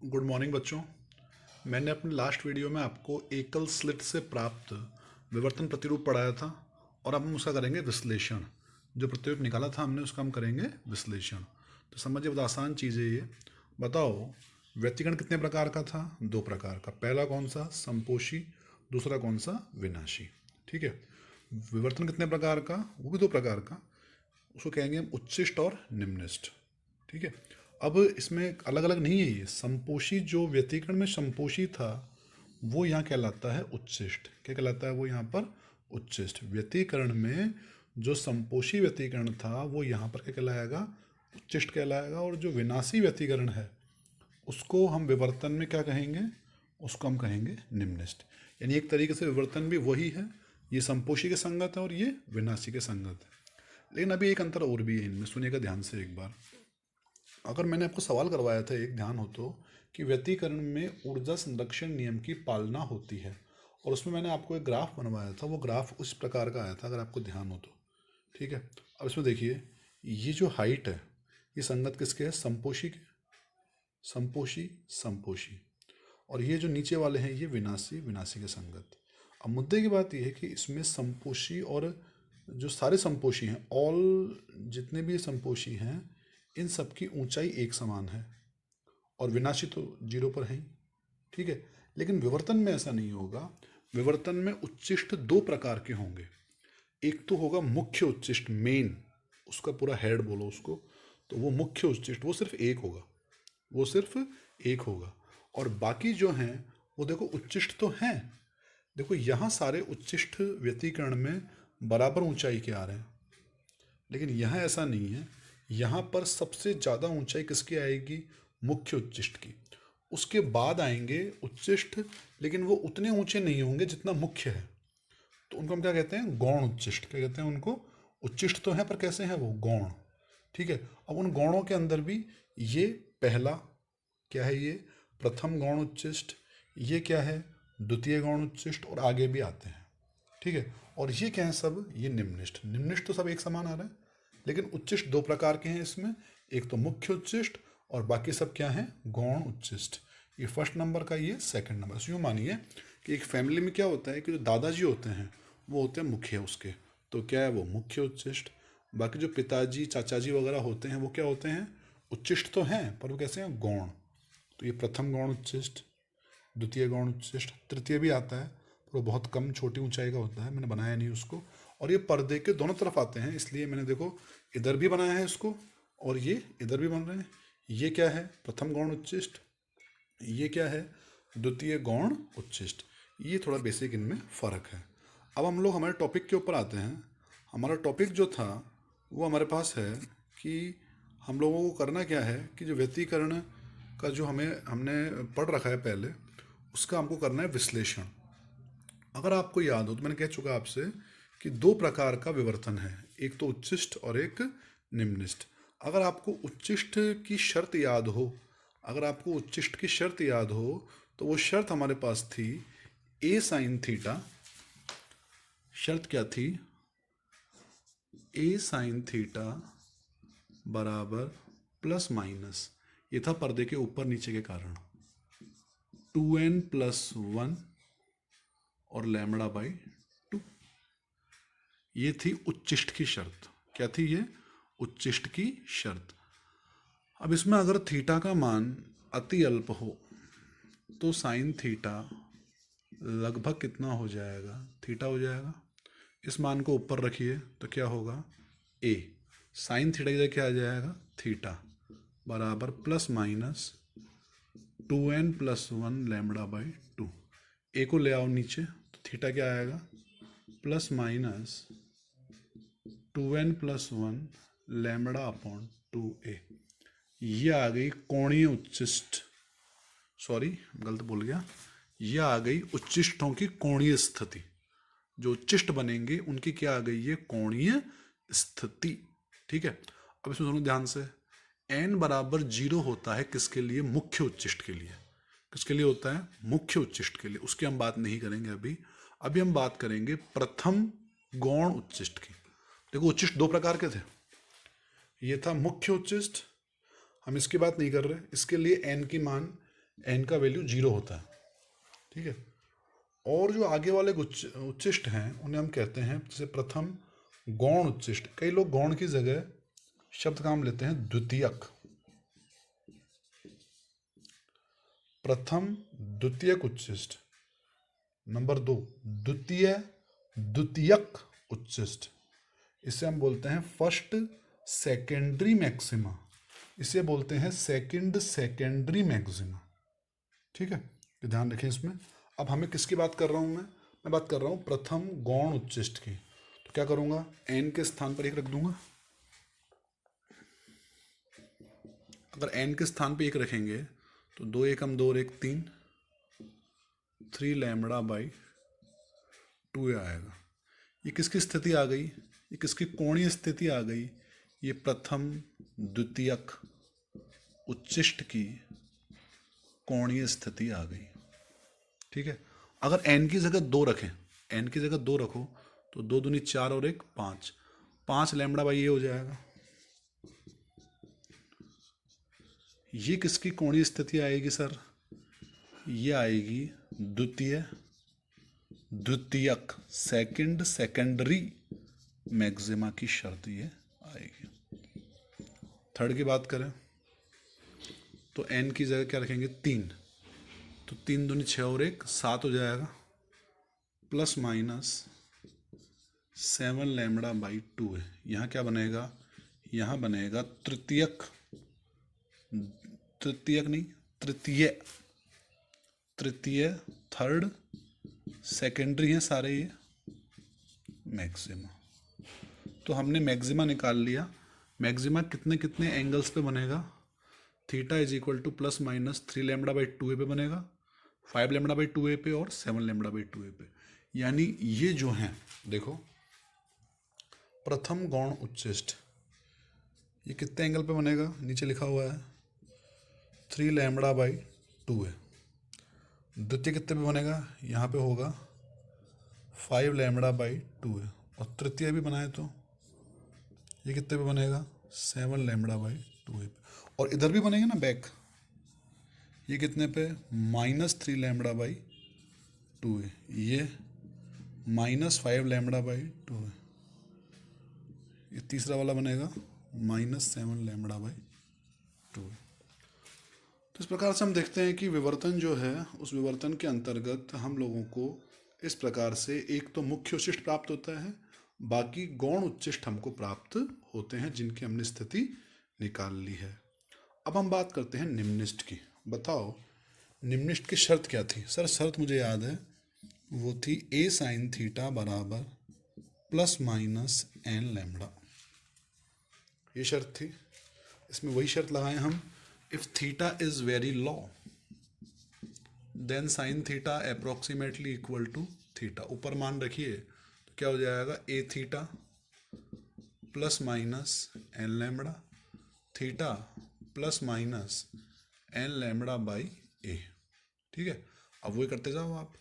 Good morning बच्चों। मैंने अपने लास्ट वीडियो में आपको एकल स्लिट से प्राप्त विवर्तन प्रतिरूप पढ़ाया था और अब हम उसका करेंगे विश्लेषण। जो प्रतिरूप निकाला था हमने उसका हम करेंगे विश्लेषण। तो समझिए बहुत आसान चीज़ है ये। बताओ व्यतिकरण कितने प्रकार का था? दो प्रकार का। पहला कौन सा? संपोषी। दूसरा कौन सा? विनाशी। ठीक है। विवर्तन कितने प्रकार का? वो भी दो प्रकार का। उसको कहेंगे हम उच्चिष्ट और निम्निष्ट। ठीक है। अब इसमें अलग अलग नहीं है ये। संपोषी जो व्यतिकरण में संपोषी था वो यहाँ कहलाता है उच्चिष्ट। क्या कहलाता है वो यहाँ पर? उच्चिष्ट। व्यतिकरण में जो संपोषी व्यतिकरण था वो यहाँ पर क्या कहलाएगा? उच्चिष्ट कहलाएगा। और जो विनाशी व्यतिकरण है उसको हम विवर्तन में क्या कहेंगे? उसको हम कहेंगे निम्निष्ट। यानी एक तरीके से विवर्तन भी वही है। ये संपोषी के संगत है और ये विनाशी के संगत है। लेकिन अभी एक अंतर और भी है इनमें, सुनिएगा ध्यान से एक बार। अगर मैंने आपको सवाल करवाया था, एक ध्यान हो तो, कि व्यतिकरण में ऊर्जा संरक्षण नियम की पालना होती है और उसमें मैंने आपको एक ग्राफ बनवाया था, वो ग्राफ उस प्रकार का आया था, अगर आपको ध्यान हो तो। ठीक है। अब इसमें देखिए, ये जो हाइट है ये संगत किसके है? संपोषी के। संपोषी संपोषी। और ये जो नीचे वाले हैं ये विनाशी विनाशी के संगत। अब मुद्दे की बात यह है कि इसमें संपोषी और जो सारे संपोषी हैं, ऑल जितने भी संपोषी हैं, इन सब की ऊंचाई एक समान है और विनाशी तो जीरो पर है ही। ठीक है। लेकिन विवर्तन में ऐसा नहीं होगा। विवर्तन में उच्चिष्ट दो प्रकार के होंगे। एक तो होगा मुख्य उच्चिष्ट, मेन, उसका पूरा हेड बोलो उसको, तो वो मुख्य उच्चिष्ट वो सिर्फ एक होगा। वो सिर्फ एक होगा। और बाकी जो हैं वो देखो उच्चिष्ट तो हैं। देखो यहाँ सारे उच्चिष्ट व्यतिकरण में बराबर ऊंचाई के आ रहे हैं, लेकिन यहाँ ऐसा नहीं है। यहाँ पर सबसे ज़्यादा ऊंचाई किसकी आएगी? मुख्य उच्चिष्ट की। उसके बाद आएंगे उच्चिष्ट, लेकिन वो उतने ऊंचे नहीं होंगे जितना मुख्य है। तो उनको हम क्या कहते हैं? गौण उच्चिष्ट। क्या कहते हैं उनको? उच्चिष्ट तो है पर कैसे हैं वो? गौण। ठीक है। अब उन गौणों के अंदर भी ये पहला क्या है? ये प्रथम गौण उच्चिष्ट। ये क्या है? द्वितीय गौण उच्चिष्ट। और आगे भी आते हैं। ठीक है। और ये क्या है सब? ये निम्निष्ट। निम्निष्ट तो सब एक समान आ रहे हैं, लेकिन उच्चिष्ट दो प्रकार के हैं इसमें। एक तो मुख्य उच्चिष्ट और बाकी सब क्या है? गौण उच्चिष्ट। ये फर्स्ट नंबर का, ये सेकंड नंबर। यूँ मानिए कि एक फैमिली में क्या होता है कि जो दादाजी होते हैं वो होते हैं मुखिया उसके, तो क्या है वो? मुख्य उच्चिष्ट। बाकी जो पिताजी चाचाजी वगैरह होते हैं वो क्या होते हैं? उच्चिष्ट तो हैं पर वो कैसे हैं? गौण। तो ये प्रथम गौण उच्चिष्ट, द्वितीय गौण उच्चिष्ट, तृतीय भी आता है पर वो बहुत कम छोटी ऊंचाई का होता है, मैंने बनाया नहीं उसको। और ये पर्दे के दोनों तरफ आते हैं, इसलिए मैंने देखो इधर भी बनाया है इसको और ये इधर भी बन रहे हैं। ये क्या है? प्रथम गौण उच्चिष्ट। ये क्या है? द्वितीय गौण उच्चिष्ट। ये थोड़ा बेसिक इनमें फ़र्क है। अब हम लोग हमारे टॉपिक के ऊपर आते हैं। हमारा टॉपिक जो था वो हमारे पास है कि हम लोगों को करना क्या है कि जो व्यतिकरण का जो हमने पढ़ रखा है पहले, उसका हमको करना है विश्लेषण। अगर आपको याद हो तो मैंने कह चुका आपसे कि दो प्रकार का विवर्तन है, एक तो उच्चिष्ट और एक निम्निष्ट। अगर आपको उच्चिष्ट की शर्त याद हो, अगर आपको उच्चिष्ट की शर्त याद हो तो वो शर्त हमारे पास थी ए साइन थीटा। शर्त क्या थी? ए साइन थीटा बराबर प्लस माइनस, ये था पर्दे के ऊपर नीचे के कारण, 2n+1 और λ/2। ये थी उच्चिष्ट की शर्त। क्या थी ये? उच्चिष्ट की शर्त। अब इसमें अगर थीटा का मान अति अल्प हो तो साइन थीटा लगभग कितना हो जाएगा? थीटा हो जाएगा। इस मान को ऊपर रखिए तो क्या होगा? ए। साइन थीटा की जगह क्या आ जाएगा? थीटा बराबर प्लस माइनस 2n+1 λ/2। ए को ले आओ नीचे तो थीटा क्या आएगा? Plus minus 2n+1 λ/2a। ये आ गई कोणीय उच्चिष्ट, सॉरी गलत बोल गया, ये आ गई उच्चिष्टों की कोणीय स्थिति। जो उच्चिष्ट बनेंगे उनकी क्या आ गई? ये कोणीय स्थिति। ठीक है। अब इसमें सुनो ध्यान से। n बराबर 0 होता है किसके लिए? मुख्य उच्चिष्ट के लिए। किसके लिए होता है? मुख्य उच्चिष्ट के लिए। उसकी हम बात नहीं करेंगे अभी। अभी हम बात करेंगे प्रथम गौण उच्चिष्ट की। देखो उच्चिष्ट दो प्रकार के थे, ये था मुख्य उच्चिष्ट, हम इसकी बात नहीं कर रहे। इसके लिए n की मान एन का वैल्यू 0 होता है, ठीक है। और जो आगे वाले उच्चिष्ट हैं उन्हें हम कहते हैं, जैसे प्रथम गौण उच्चिष्ट। कई लोग गौण की जगह शब्द का हम लेते हैं द्वितीयक। प्रथम द्वितीयक उच्चिष्ट। नंबर 2 द्वितीयक उच्चिष्ट, इसे हम बोलते हैं फर्स्ट सेकेंडरी मैक्सिमा, इसे बोलते हैं सेकेंडरी मैक्सिमा, ठीक है। तो ध्यान रखें इसमें। अब हमें किसकी बात कर रहा हूँ मैं बात कर रहा हूँ प्रथम गौण उच्चिष्ट की। तो क्या करूँगा, एन के स्थान पर 1 रख दूंगा। अगर एन के स्थान पर 1 रखेंगे तो 2 एकम 2 और 1 3, 3 लैम्बडा बाई 2 आएगा। ये किसकी स्थिति आ गई, ये किसकी कोणीय स्थिति आ गई, ये प्रथम द्वितीयक उच्चिष्ट की कोणीय स्थिति आ गई, ठीक है। अगर n की जगह 2 रखें, n की जगह 2 रखो तो 2 दूनी 4 और 1 5, 5 लैम्बडा बाई ये हो जाएगा। ये किसकी कोणीय स्थिति आएगी सर, ये आएगी द्वितीयक सेकेंडरी मैक्सिमा की शर्त ये आएगी। थर्ड की बात करें तो n की जगह क्या रखेंगे 3, तो 3 दूनी 6 और 1 7 हो जाएगा, प्लस माइनस 7 लैम्बडा बाई 2 है। यहाँ क्या बनेगा, यहाँ बनेगा तृतीयक नहीं तृतीय थर्ड सेकेंडरी हैं सारे ये मैक्सिमा। तो हमने मैक्सिमा निकाल लिया। मैक्सिमा कितने कितने एंगल्स पे बनेगा, theta is equal two plus minus 3 lambda by 2a पे बनेगा, 5 लैम्बडा बाई 2a पे और 7 लैम्बडा बाई 2a पे। यानी ये जो हैं देखो प्रथम गौण उच्चिष्ट, ये कितने एंगल पे बनेगा, नीचे लिखा हुआ है 3 लैम्बडा बाई 2a। द्वितीय कितने पे बनेगा, यहाँ पे होगा 5 लैम्बडा बाई 2a, और तृतीय भी बनाए तो ये कितने पे बनेगा 7 लैम्बडा बाई 2a पे। और इधर भी बनेगा ना बैक, ये कितने पे -3 लैम्बडा बाई 2a, ये -5 लैम्बडा बाई 2a, ये तीसरा वाला बनेगा -7 लैम्बडा बाई 2a। तो इस प्रकार से हम देखते हैं कि विवर्तन जो है, उस विवर्तन के अंतर्गत हम लोगों को इस प्रकार से एक तो मुख्य उच्चिष्ट प्राप्त होता है, बाकी गौण उच्चिष्ट हमको प्राप्त होते हैं जिनकी हमने स्थिति निकाल ली है। अब हम बात करते हैं निम्निष्ठ की। बताओ निम्निष्ठ की शर्त क्या थी। सर शर्त मुझे याद है, वो थी a sin थीटा बराबर प्लस माइनस n लैम्बडा, ये शर्त थी। इसमें वही शर्त लगाएं हम, if theta is very low then sine theta approximately equal to theta. ऊपर मान रखिए तो क्या हो जाएगा a theta plus minus N lambda, theta plus minus N lambda by A, ठीक है। अब वही करते जाओ आप,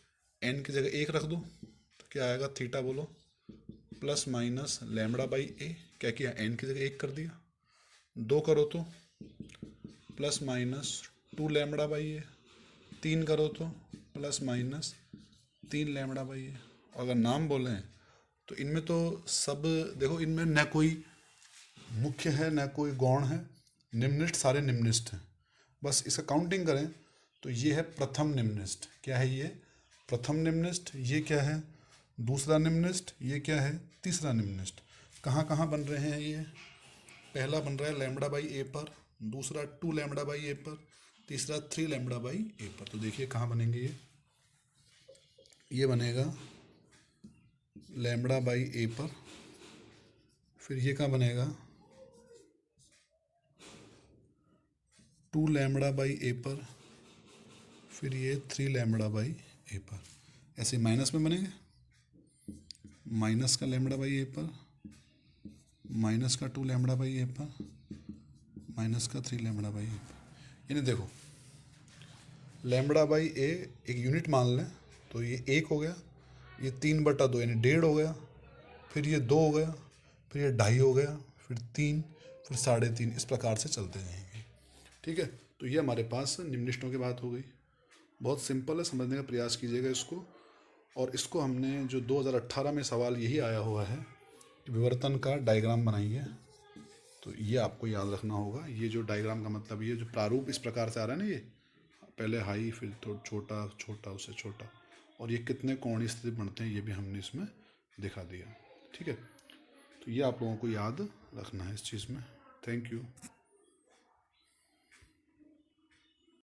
एन की जगह 1 रख दो तो क्या आएगा, थीटा बोलो प्लस माइनस लैम्बडा बाई ए, क्या किया एन की जगह 1 कर दिया, 2 करो तो प्लस माइनस 2 लैम्बडा बाई ए, 3 करो तो प्लस माइनस 3 लैम्बडा बाई ए। और अगर नाम बोलें तो इनमें तो सब देखो, इनमें न कोई मुख्य है न कोई गौण है, निम्निष्ठ सारे निम्निष्ठ हैं। बस इसका काउंटिंग करें तो ये है प्रथम निम्निष्ठ, क्या है ये प्रथम निम्निष्ठ, ये क्या है दूसरा निम्निष्ठ, ये क्या है तीसरा निम्निष्ठ। कहाँ कहाँ बन रहे हैं ये, पहला बन रहा है लैम्बडा बाई ए पर, दूसरा 2 लैम्बडा बाई ए पर, तीसरा 3 लैम्बडा बाई ए पर। तो देखिए कहाँ बनेंगे ये बनेगा लैम्बडा बाई ए पर, फिर ये कहाँ बनेगा 2 लैम्बडा बाई ए पर, फिर ये 3 लैम्बडा बाई ए पर। ऐसे माइनस में बनेंगे, माइनस का लैम्बडा बाई ए पर, माइनस का 2 लैम्बडा बाई ए पर, माइनस का 3 लैम्बडा बाई ए पर। यानी देखो लैम्बडा बाई ए एक यूनिट मान लें तो ये 1 हो गया, ये 3/2 यानी 1.5 हो गया, फिर ये 2 हो गया, फिर ये 2.5 हो गया, फिर 3, फिर 3.5, इस प्रकार से चलते रहेंगे, ठीक है। तो ये हमारे पास निम्नलिखितों की बात हो गई। बहुत सिंपल है, समझने का प्रयास कीजिएगा इसको। और इसको हमने जो 2018 में सवाल यही आया हुआ है कि विवर्तन का डायग्राम बनाइए, तो ये आपको याद रखना होगा। ये जो डायग्राम का मतलब, ये जो प्रारूप इस प्रकार से आ रहा है ना, ये पहले हाई फिर तो छोटा, छोटा उससे छोटा, और ये कितने कोणीय स्थिति बनते हैं ये भी हमने इसमें दिखा दिया। ठीक है, तो ये आप लोगों को याद रखना है इस चीज़ में। Thank you.